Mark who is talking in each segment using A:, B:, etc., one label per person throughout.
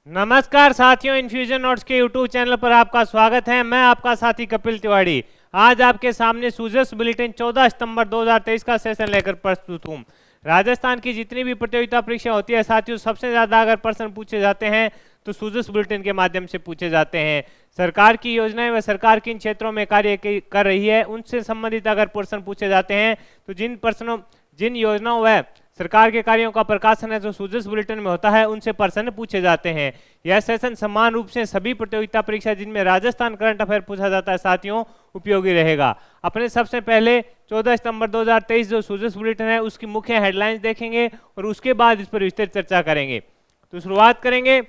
A: नमस्कार साथियों, infusion notes के यूट्यूब चैनल पर आपका स्वागत है। मैं आपका साथी कपिल तिवारी आज आपके सामने सूजस बुलेटिन 14 सितंबर 2023 का सेशन लेकर प्रस्तुत हूँ। राजस्थान की जितनी भी प्रतियोगिता परीक्षा होती है साथियों, सबसे ज़्यादा अगर प्रश्न पूछे जाते हैं तो सूजस बुलेटिन के माध्यम से पूछे जाते हैं। सरकार की योजनाएं व सरकार किन क्षेत्रों में कार्य कर रही है उनसे संबंधित अगर प्रश्न पूछे जाते हैं तो जिन योजनाओं व सरकार के कार्यों का प्रकाशन है जो सूजस बुलेटिन में होता है उनसे प्रश्न पूछे जाते हैं। यह सेशन समान रूप से सभी प्रतियोगिता परीक्षा जिनमें राजस्थान करंट अफेयर पूछा जाता है साथियों उपयोगी रहेगा। अपने सबसे पहले 14 सितंबर 2023 जो सूजस बुलेटिन है उसकी मुख्य हेडलाइंस देखेंगे और उसके बाद इस पर विस्तृत चर्चा करेंगे। तो शुरुआत करेंगे।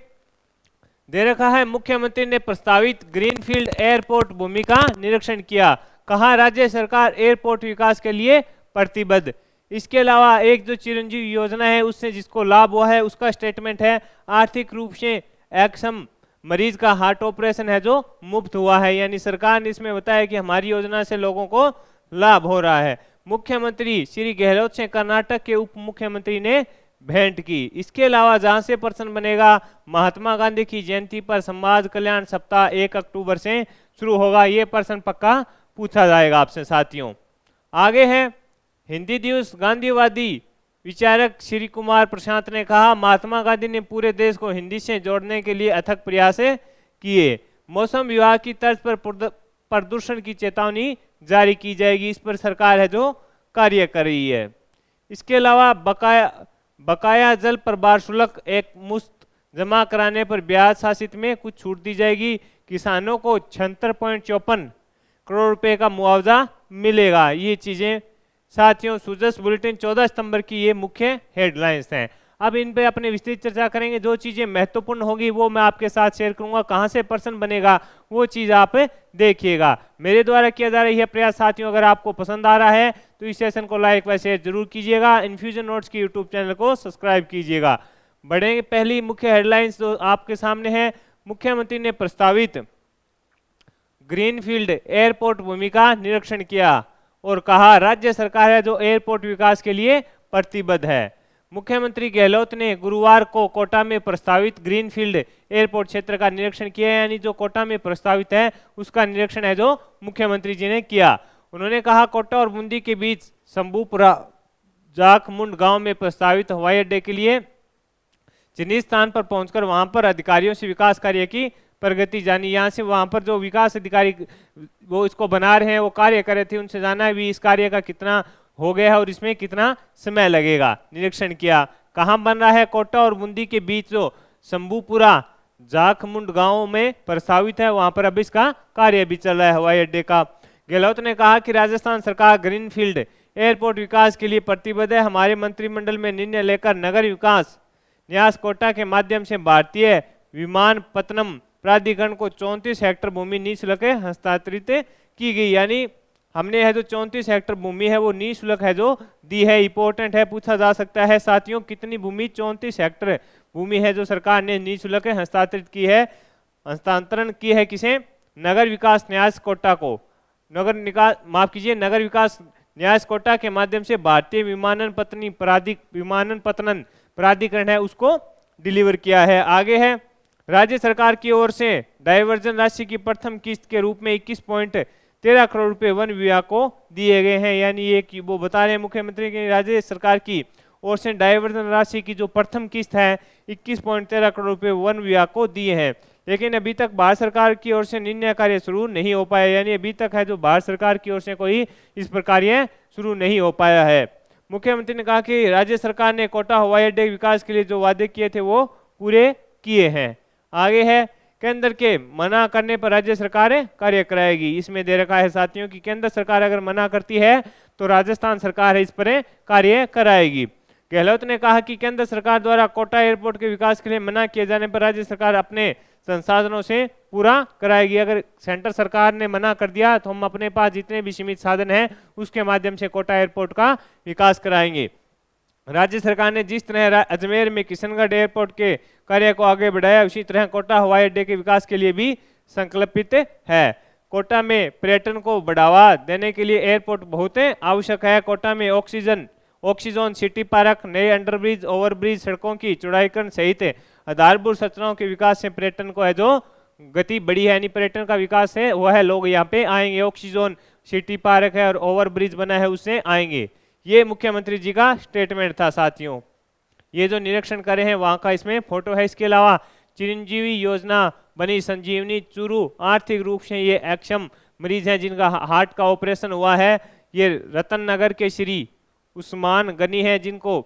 A: दे रखा है, मुख्यमंत्री ने प्रस्तावित ग्रीनफील्ड एयरपोर्ट भूमि का निरीक्षण किया, कहा राज्य सरकार एयरपोर्ट विकास के लिए प्रतिबद्ध। इसके अलावा एक जो चिरंजीवी योजना है उससे जिसको लाभ हुआ है उसका स्टेटमेंट है। आर्थिक रूप से अक्षम मरीज का हार्ट ऑपरेशन है जो मुफ्त हुआ है, यानी सरकार ने इसमें बताया कि हमारी योजना से लोगों को लाभ हो रहा है। मुख्यमंत्री श्री गहलोत से कर्नाटक के उप मुख्यमंत्री ने भेंट की। इसके अलावा जहां से प्रश्न बनेगा, महात्मा गांधी की जयंती पर समाज कल्याण सप्ताह 1 अक्टूबर से शुरू होगा, ये प्रश्न पक्का पूछा जाएगा आपसे साथियों। आगे है, हिंदी दिवस गांधीवादी विचारक श्री कुमार प्रशांत ने कहा महात्मा गांधी ने पूरे देश को हिंदी से जोड़ने के लिए अथक प्रयास किए। मौसम विभाग की तर्ज पर प्रदूषण की चेतावनी जारी की जाएगी, इस पर सरकार है जो कार्य कर रही है। इसके अलावा बकाया जल प्रभार शुल्क एक मुश्त जमा कराने पर ब्याज शासित में कुछ छूट दी जाएगी। किसानों को 76.54 करोड़ रुपए का मुआवजा मिलेगा। ये चीजें साथियों सूजस बुलेटिन 14 सितंबर की ये मुख्य हेडलाइंस हैं। अब इन पे अपने विस्तृत चर्चा करेंगे। जो चीजें महत्वपूर्ण होगी वो मैं आपके साथ शेयर करूंगा, कहां से प्रश्न बनेगा वो चीज आप देखिएगा। मेरे द्वारा किया जा रही है प्रयास साथियों, अगर आपको पसंद आ रहा है तो इस सेशन को लाइक व शेयर जरूर कीजिएगा। इन्फ्यूजन नोट्स की यूट्यूब चैनल को सब्सक्राइब कीजिएगा। बढ़ेंगे पहली मुख्य हेडलाइंस जो आपके सामने है। मुख्यमंत्री ने प्रस्तावित ग्रीनफील्ड एयरपोर्ट भूमि का निरीक्षण किया और कहा राज्य सरकार है जो एयरपोर्ट विकास के लिए प्रतिबद्ध है। मुख्यमंत्री गहलोत ने गुरुवार को कोटा में प्रस्तावित ग्रीनफील्ड एयरपोर्ट क्षेत्र का निरीक्षण किया, यानी जो कोटा में प्रस्तावित है उसका निरीक्षण है जो मुख्यमंत्री जी ने किया। उन्होंने कहा कोटा और बूंदी के बीच शंभूपुरा जाखमुंड गांव में प्रस्तावित हवाई अड्डे के लिए चिन्हित स्थान पर पहुंचकर वहां पर अधिकारियों से विकास कार्य की प्रगति जानी। यहाँ से वहां पर जो विकास अधिकारी वो इसको बना रहे हैं वो कार्य कर रहे थे, उनसे जाना भी इस कार्य का कितना हो गया है और इसमें कितना समय लगेगा। निरीक्षण किया। कहाँ बन रहा है, कोटा और बूंदी के बीच जो शंभूपुरा जाखमुंड गांव में प्रस्तावित है वहां पर अब इसका कार्य भी चल रहा है हवाई अड्डे का। गहलोत ने कहा कि राजस्थान सरकार ग्रीनफील्ड एयरपोर्ट विकास के लिए प्रतिबद्ध है। हमारे मंत्रिमंडल में निर्णय लेकर नगर विकास न्यास कोटा के माध्यम से भारतीय विमानपत्तनम प्राधिकरण को 34 हेक्टेयर भूमि निःशुल्क हस्तांतरित की गई, यानी हमने है जो 34 हेक्टेयर भूमि है वो निःशुल्क है जो दी है। इंपॉर्टेंट है, पूछा जा सकता है साथियों कितनी भूमि, 34 हेक्टेयर भूमि है जो सरकार ने निःशुल्क हस्तांतरित की है। हस्तांतरण की है किसे, नगर विकास न्यास कोटा को। नगर विकास न्यास कोटा के माध्यम से भारतीय विमानपत्तनम प्राधिकरण है उसको डिलीवर किया है। आगे है, राज्य सरकार की ओर से डायवर्जन राशि की प्रथम किस्त के रूप में 21.13 करोड़ रुपए वन विभाग को दिए गए हैं, यानी ये वो बता रहे हैं मुख्यमंत्री की राज्य सरकार की ओर से डायवर्जन राशि की जो प्रथम किस्त है 21.13 करोड़ रुपए वन विभाग को दिए हैं। लेकिन अभी तक भारत सरकार की ओर से निर्णय कार्य शुरू नहीं हो पाया, यानी अभी तक है जो भारत सरकार की ओर से कोई इस प्रकार ये शुरू नहीं हो पाया है। मुख्यमंत्री ने कहा कि राज्य सरकार ने कोटा हवाई अड्डे विकास के लिए जो वादे किए थे वो पूरे किए हैं। आगे है, केंद्र के मना करने पर राज्य सरकार कार्य कराएगी। इसमें दे रखा है साथियों कि केंद्र सरकार अगर मना करती है तो राजस्थान सरकार है इस पर कार्य कराएगी। गहलोत ने कहा कि केंद्र सरकार द्वारा कोटा एयरपोर्ट के विकास के लिए मना किए जाने पर राज्य सरकार अपने संसाधनों से पूरा कराएगी। अगर सेंटर सरकार ने मना कर दिया तो हम अपने पास जितने भी सीमित साधन हैं उसके माध्यम से कोटा एयरपोर्ट का विकास कराएंगे। राज्य सरकार ने जिस तरह अजमेर में किशनगढ़ एयरपोर्ट के कार्य को आगे बढ़ाया उसी तरह कोटा हवाई अड्डे के विकास के लिए भी संकल्पित है। कोटा में पर्यटन को बढ़ावा देने के लिए एयरपोर्ट बहुत आवश्यक है। कोटा में ऑक्सीजन सिटी पार्क, नए अंडरब्रिज ओवरब्रिज सड़कों की चौड़ाईकरण सहित आधारभूत संरचनाओं के विकास से पर्यटन को है जो गति बढ़ी है, यानी पर्यटन का विकास है वो है, लोग यहाँ पे आएंगे। ऑक्सीजन सिटी पार्क है और ओवरब्रिज बना है, उससे आएंगे। ये मुख्यमंत्री जी का स्टेटमेंट था साथियों। ये जो निरीक्षण करे हैं वहां का इसमें फोटो है। इसके अलावा चिरंजीवी योजना बनी संजीवनी चूरू, आर्थिक रूप से ये अक्षम मरीज हैं जिनका हार्ट का ऑपरेशन हुआ है। ये रतन नगर के श्री उस्मान गनी है जिनको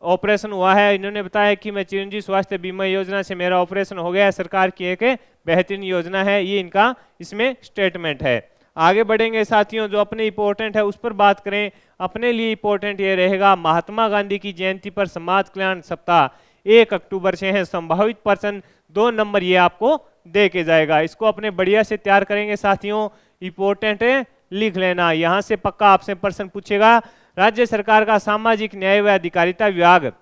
A: ऑपरेशन हुआ है। इन्होंने बताया कि मैं चिरंजीवी स्वास्थ्य बीमा योजना से मेरा ऑपरेशन हो गया है, सरकार की एक बेहतरीन योजना है। ये इनका इसमें स्टेटमेंट है। आगे बढ़ेंगे साथियों, जो अपने इंपॉर्टेंट है उस पर बात करें। अपने लिए इंपॉर्टेंट ये रहेगा, महात्मा गांधी की जयंती पर समाज कल्याण सप्ताह 1 अक्टूबर से है। संभावित पर्सन 2 नंबर ये आपको दे के जाएगा। इसको अपने बढ़िया से तैयार करेंगे साथियों, इंपॉर्टेंट है, लिख लेना। यहाँ से पक्का आपसे प्रश्न पूछेगा। राज्य सरकार का सामाजिक न्याय व अधिकारिता विभाग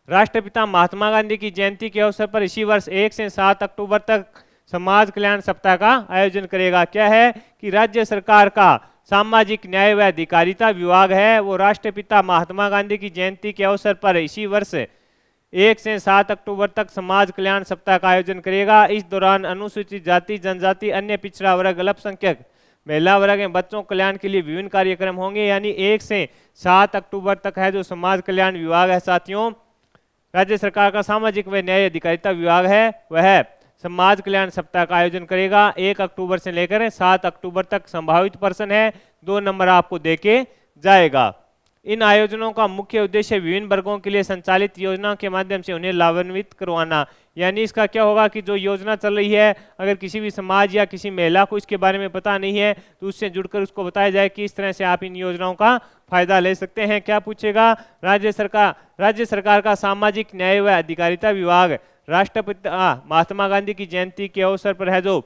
A: राष्ट्रपिता महात्मा गांधी की जयंती के अवसर पर इसी वर्ष 1 से 7 अक्टूबर तक समाज कल्याण सप्ताह का आयोजन करेगा। क्या है कि राज्य सरकार का सामाजिक न्याय व अधिकारिता विभाग है वो राष्ट्रपिता महात्मा गांधी की जयंती के अवसर पर इसी वर्ष 1 से 7 अक्टूबर तक समाज कल्याण सप्ताह का आयोजन करेगा। इस दौरान अनुसूचित जाति, जनजाति, अन्य पिछड़ा वर्ग, अल्पसंख्यक, महिला वर्ग एवं बच्चों कल्याण के लिए विभिन्न कार्यक्रम होंगे। यानी 1 से 7 अक्टूबर तक है जो समाज कल्याण विभाग है साथियों, राज्य सरकार का सामाजिक व न्याय अधिकारिता विभाग है, वह समाज कल्याण सप्ताह का आयोजन करेगा। 1 अक्टूबर से लेकर 7 अक्टूबर तक संभावित पर्सन है, 2 नंबर आपको देके जाएगा। इन आयोजनों का मुख्य उद्देश्य विभिन्न वर्गों के लिए संचालित योजनाओं के माध्यम से उन्हें लाभान्वित करवाना। यानी इसका क्या होगा कि जो योजना चल रही है, अगर किसी भी समाज या किसी महिला को इसके बारे में पता नहीं है तो उससे जुड़कर उसको बताया जाए कि इस तरह से आप इन योजनाओं का फायदा ले सकते हैं। क्या पूछेगा? राज्य सरकार का सामाजिक न्याय व अधिकारिता विभाग राष्ट्रपिता महात्मा गांधी की जयंती के अवसर पर है जो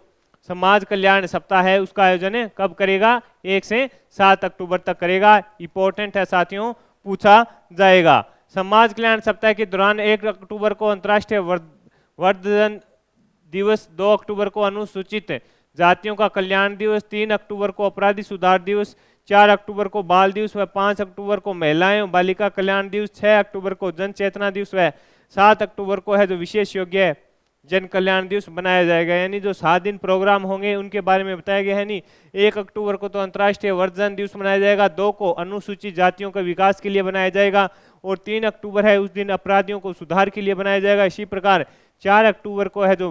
A: समाज कल्याण सप्ताह है उसका आयोजन कब करेगा? 1 से 7 अक्टूबर तक करेगा। इंपॉर्टेंट है साथियों, पूछा जाएगा। समाज कल्याण सप्ताह के दौरान 1 अक्टूबर को अंतर्राष्ट्रीय वर्धजन दिवस, 2 अक्टूबर को अनुसूचित जातियों का कल्याण दिवस, 3 अक्टूबर को अपराधी सुधार दिवस, 4 अक्टूबर को बाल दिवस व 5 अक्टूबर को महिलाएं और बालिका कल्याण दिवस, 6 अक्टूबर को जन चेतना दिवस व 7 अक्टूबर को है जो विशेष योग्य जन कल्याण दिवस बनाया जाएगा। यानी जो 7 दिन प्रोग्राम होंगे उनके बारे में बताया गया है। नहीं, 1 अक्टूबर को तो अंतर्राष्ट्रीय वर्धजन दिवस मनाया जाएगा, 2 को अनुसूचित जातियों के विकास के लिए बनाया जाएगा और 3 अक्टूबर है उस दिन अपराधियों को सुधार के लिए बनाया जाएगा। इसी प्रकार 4 अक्टूबर को है जो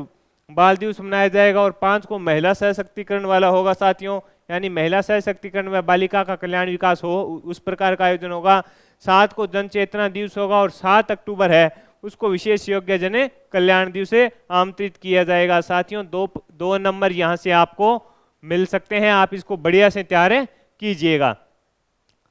A: बाल दिवस मनाया जाएगा और 5 को महिला सशक्तिकरण वाला होगा साथियों, यानी महिला सशक्तिकरण व बालिका का कल्याण विकास हो उस प्रकार का आयोजन होगा। 7 को जन चेतना दिवस होगा और 7 अक्टूबर है उसको विशेष योग्य जन कल्याण दिवस से आमंत्रित किया जाएगा। साथियों 2 नंबर यहाँ से आपको मिल सकते हैं, आप इसको बढ़िया से तैयार कीजिएगा।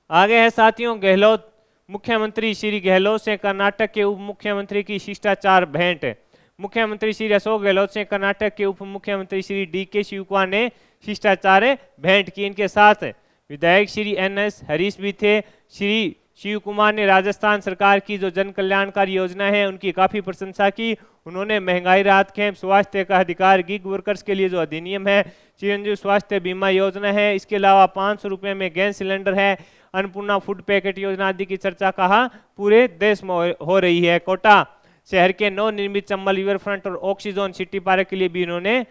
A: आगे है साथियों गहलोत, मुख्यमंत्री श्री गहलोत से कर्नाटक के उप मुख्यमंत्री की शिष्टाचार भेंट। मुख्यमंत्री श्री अशोक गहलोत से कर्नाटक के उप मुख्यमंत्री श्री DK शिवकुमार ने शिष्टाचार भेंट की। इनके साथ विधायक श्री NS हरीश भी थे। श्री शिव कुमार ने राजस्थान सरकार की जो जन कल्याणकारी योजना है उनकी काफी प्रशंसा की। उन्होंने महंगाई राहत कैंप, स्वास्थ्य का अधिकार, गिग वर्कर्स के लिए जो अधिनियम है, चिरंजीवी स्वास्थ्य बीमा योजना है, इसके अलावा 500 रुपये में गैस सिलेंडर है, अन्नपूर्णा फूड पैकेट योजना आदि की चर्चा कहा पूरे देश में हो रही है। कोटा शहर के नवनिर्मित चंबल रिवर फ्रंट और ऑक्सीजन सिटी पार्क के लिए भी इन्होंने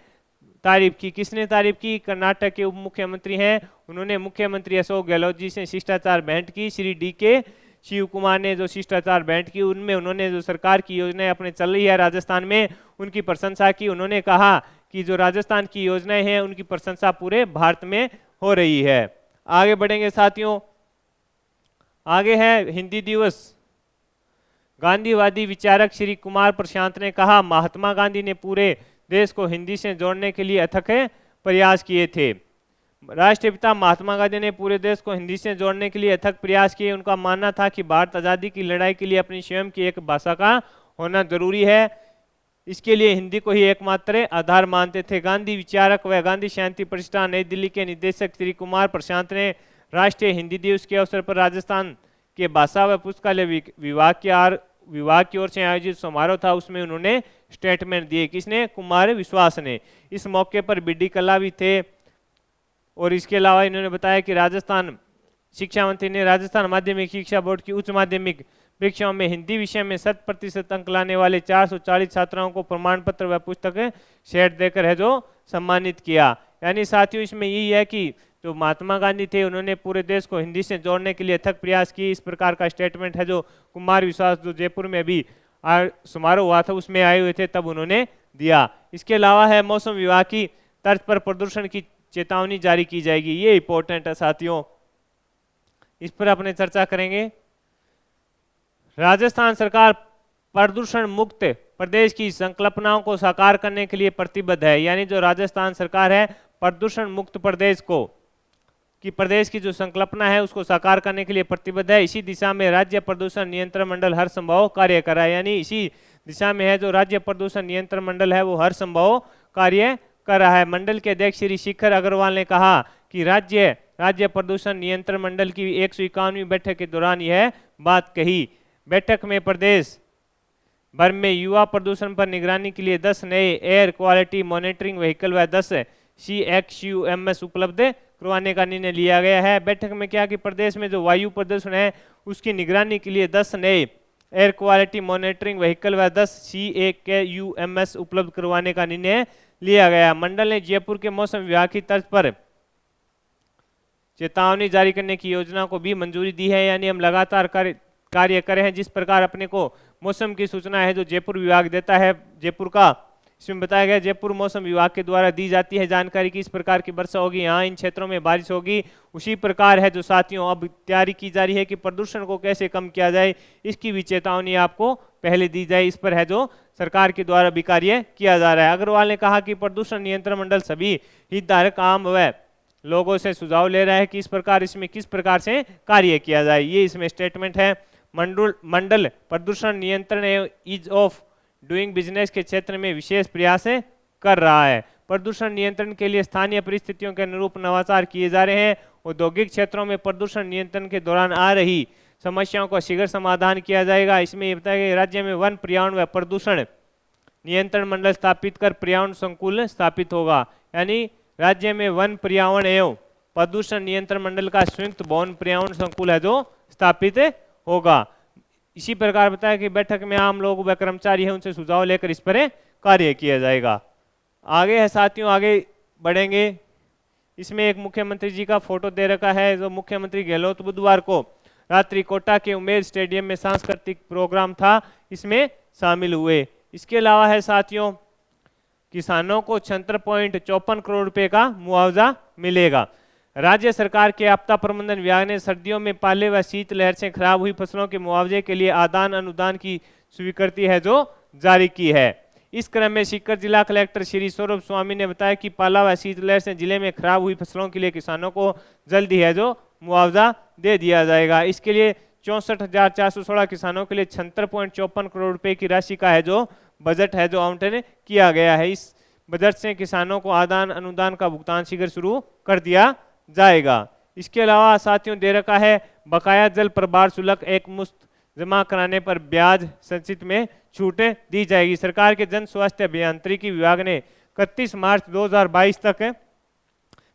A: तारीफ की। किसने तारीफ की? कर्नाटक के उप मुख्यमंत्री हैं, उन्होंने मुख्यमंत्री अशोक गहलोत जी से शिष्टाचार भेंट की। श्री DK शिव कुमार ने जो शिष्टाचार भेंट की उनमें उन्होंने जो सरकार की योजनाएं अपने चल रही है राजस्थान में उनकी प्रशंसा की। उन्होंने कहा कि जो राजस्थान की योजनाएं हैं उनकी प्रशंसा पूरे भारत में हो रही है। आगे बढ़ेंगे साथियों, आगे है हिंदी दिवस। गांधीवादी विचारक श्री कुमार प्रशांत ने कहा महात्मा गांधी ने पूरे देश को हिंदी से जोड़ने के लिए अथक प्रयास किए थे। राष्ट्रपिता महात्मा गांधी ने पूरे देश को हिंदी से जोड़ने के लिए अथक प्रयास किए। उनका मानना था कि भारत आज़ादी की लड़ाई के लिए अपनी स्वयं की एक भाषा का होना जरूरी है, इसके लिए हिंदी को ही एकमात्र आधार मानते थे। गांधी विचारक व गांधी शांति प्रतिष्ठान नई दिल्ली के निदेशक श्री कुमार प्रशांत ने राष्ट्रीय हिंदी दिवस के अवसर पर राजस्थान के भाषा व पुस्तकालय विभाग की ओर से आयोजित समारोह था, उसमें उन्होंने स्टेटमेंट दिए। किसने? कुमार विश्वास ने। इस मौके पर BD कल्ला भी थे और इसके अलावा इन्होंने बताया कि राजस्थान शिक्षा मंत्री ने राजस्थान माध्यमिक शिक्षा बोर्ड की उच्च माध्यमिक परीक्षाओं में हिंदी विषय में 100% अंक लाने वाले 440 छात्राओं को प्रमाण पत्र व पुस्तक सेट देकर है जो सम्मानित किया। यानी साथियों इसमें यही है कि जो महात्मा गांधी थे उन्होंने पूरे देश को हिंदी से जोड़ने के लिए अथक प्रयास किए। इस प्रकार का स्टेटमेंट है जो कुमार विश्वास जो जयपुर में अभी समारोह हुआ था उसमें आए हुए थे तब उन्होंने दिया। इसके अलावा है मौसम विभाग की तर्ज पर प्रदूषण की चेतावनी जारी की जाएगी। ये इंपॉर्टेंट है साथियों, इस पर अपने चर्चा करेंगे। राजस्थान सरकार प्रदूषण मुक्त प्रदेश की संकल्पनाओं को साकार करने के लिए प्रतिबद्ध है। यानी जो राजस्थान सरकार है प्रदूषण मुक्त प्रदेश को कि प्रदेश की जो संकल्पना है उसको साकार करने के लिए प्रतिबद्ध है। इसी दिशा में राज्य प्रदूषण नियंत्रण मंडल हर संभव कार्य कर रहा है। यानी इसी दिशा में है जो राज्य प्रदूषण नियंत्रण मंडल है वो हर संभव कार्य कर रहा है। मंडल के अध्यक्ष श्री शिखर अग्रवाल ने कहा कि राज्य प्रदूषण नियंत्रण मंडल की 151वीं बैठक के दौरान यह बात कही। बैठक में प्रदेश भर में युवा प्रदूषण पर निगरानी के लिए 10 नए एयर क्वालिटी मॉनिटरिंग व्हीकल व 10 CXUMS उपलब्ध करवाने का निर्णय लिया गया है। बैठक में क्या कि प्रदेश में जो वायु प्रदूषण है उसकी निगरानी के लिए 10 नए एयर क्वालिटी मॉनिटरिंग व्हीकल व 10 CXUMS उपलब्ध करवाने का निर्णय लिया गया। मंडल ने जयपुर के मौसम विभाग की तर्ज पर चेतावनी जारी करने की योजना को भी मंजूरी दी है। यानी हम लगातार कार्य करें हैं। जिस प्रकार अपने को मौसम की सूचना है जो जयपुर विभाग देता है जयपुर का, इसमें बताया गया जयपुर मौसम विभाग के द्वारा दी जाती है जानकारी की इस प्रकार की वर्षा होगी, यहाँ इन क्षेत्रों में बारिश होगी। उसी प्रकार है जो साथियों अब तैयारी की जा रही है कि प्रदूषण को कैसे कम किया जाए, इसकी भी चेतावनी आपको पहले दी जाए। इस पर है जो सरकार के द्वारा भी कार्य किया जा रहा है। अग्रवाल ने कहा कि प्रदूषण नियंत्रण मंडल सभी हितधारक आम व लोगों से सुझाव ले रहा है कि इस प्रकार इसमें किस प्रकार से कार्य किया जाए। ये इसमें स्टेटमेंट है। मंडल प्रदूषण नियंत्रण एवं ईज ऑफ डूइंग बिजनेस के क्षेत्र में विशेष प्रयास कर रहा है। प्रदूषण नियंत्रण के लिए स्थानीय परिस्थितियों के अनुरूप नवाचार किए जा रहे हैं। औद्योगिक क्षेत्रों में प्रदूषण नियंत्रण के दौरान आ रही समस्याओं का शीघ्र समाधान किया जाएगा। इसमें यह बताया गया राज्य में वन पर्यावरण व प्रदूषण नियंत्रण मंडल स्थापित कर पर्यावरण संकुल स्थापित होगा। यानी राज्य में वन पर्यावरण एवं प्रदूषण नियंत्रण मंडल का संयुक्त भवन पर्यावरण संकुल है जो स्थापित होगा। इसी प्रकार बताया कि बैठक में आम लोग व कर्मचारी है उनसे सुझाव लेकर इस पर कार्य किया जाएगा। आगे है साथियों, आगे बढ़ेंगे। इसमें एक मुख्यमंत्री जी का फोटो दे रखा है जो मुख्यमंत्री गहलोत बुधवार को रात्रि कोटा के उमेद स्टेडियम में सांस्कृतिक प्रोग्राम था इसमें शामिल हुए। इसके अलावा है साथियों किसानों को 76.54 करोड़ रुपए का मुआवजा मिलेगा। राज्य सरकार के आपदा प्रबंधन विभाग ने सर्दियों में पाले व शीतलहर से खराब हुई फसलों के मुआवजे के लिए आदान अनुदान की स्वीकृति है जो जारी की है। इस क्रम में सीकर जिला कलेक्टर श्री सौरभ स्वामी ने बताया कि पाला व शीतलहर से जिले में खराब हुई फसलों के लिए किसानों को जल्द ही है जो मुआवजा दे दिया जाएगा। इसके लिए 64,416 किसानों के लिए 76.54 करोड़ रुपए की राशि का है जो बजट है जो आवंटन किया गया है। इस बजट से किसानों को आदान अनुदान का भुगतान शीघ्र शुरू कर दिया जाएगा। इसके अलावा साथियों दे रखा है बकाया जल प्रभार शुल्क एक मुश्त जमा कराने पर ब्याज संचित में छूटें दी जाएगी। सरकार के जन स्वास्थ्य अभियांत्रिकी विभाग ने 31 मार्च 2022 तक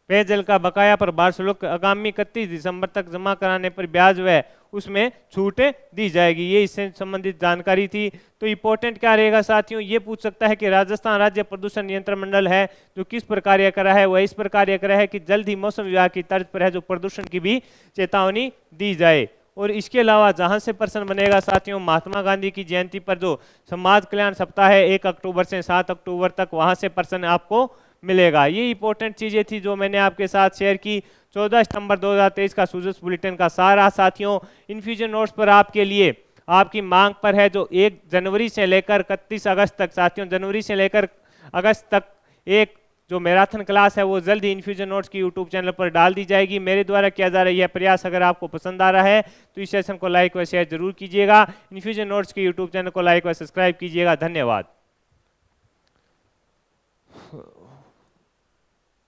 A: पेयजल का बकाया प्रभार शुल्क आगामी 31 दिसंबर तक जमा कराने पर ब्याज व उसमें छूटें दी जाएगी। ये इससे संबंधित जानकारी थी। तो इंपॉर्टेंट क्या रहेगा साथियों, ये पूछ सकता है कि राजस्थान राज्य प्रदूषण नियंत्रण मंडल है जो किस पर कार्य कर रहा है, वह इस पर कार्य कर रहा है कि जल्द ही मौसम विभाग की तर्ज पर है जो प्रदूषण की भी चेतावनी दी जाए। और इसके अलावा जहां से प्रश्न बनेगा साथियों महात्मा गांधी की जयंती पर जो समाज कल्याण सप्ताह है 1 अक्टूबर से 7 अक्टूबर तक, वहां से प्रश्न आपको मिलेगा। ये इंपॉर्टेंट चीजें थी जो मैंने आपके साथ शेयर की। 14 सितंबर 2023 का सूजस बुलेटिन का सारा साथियों इन्फ्यूजन नोट्स पर आपके लिए आपकी मांग पर है जो 1 जनवरी से लेकर 31 अगस्त तक साथियों, जनवरी से लेकर अगस्त तक एक जो मैराथन क्लास है वो जल्द ही इन्फ्यूजन नोट्स की यूट्यूब चैनल पर डाल दी जाएगी। मेरे द्वारा किया जा रहा है यह प्रयास अगर आपको पसंद आ रहा है तो इस सेशन को लाइक व शेयर जरूर कीजिएगा। इन्फ्यूजन नोट्स के यूट्यूब चैनल को लाइक व सब्सक्राइब कीजिएगा। धन्यवाद।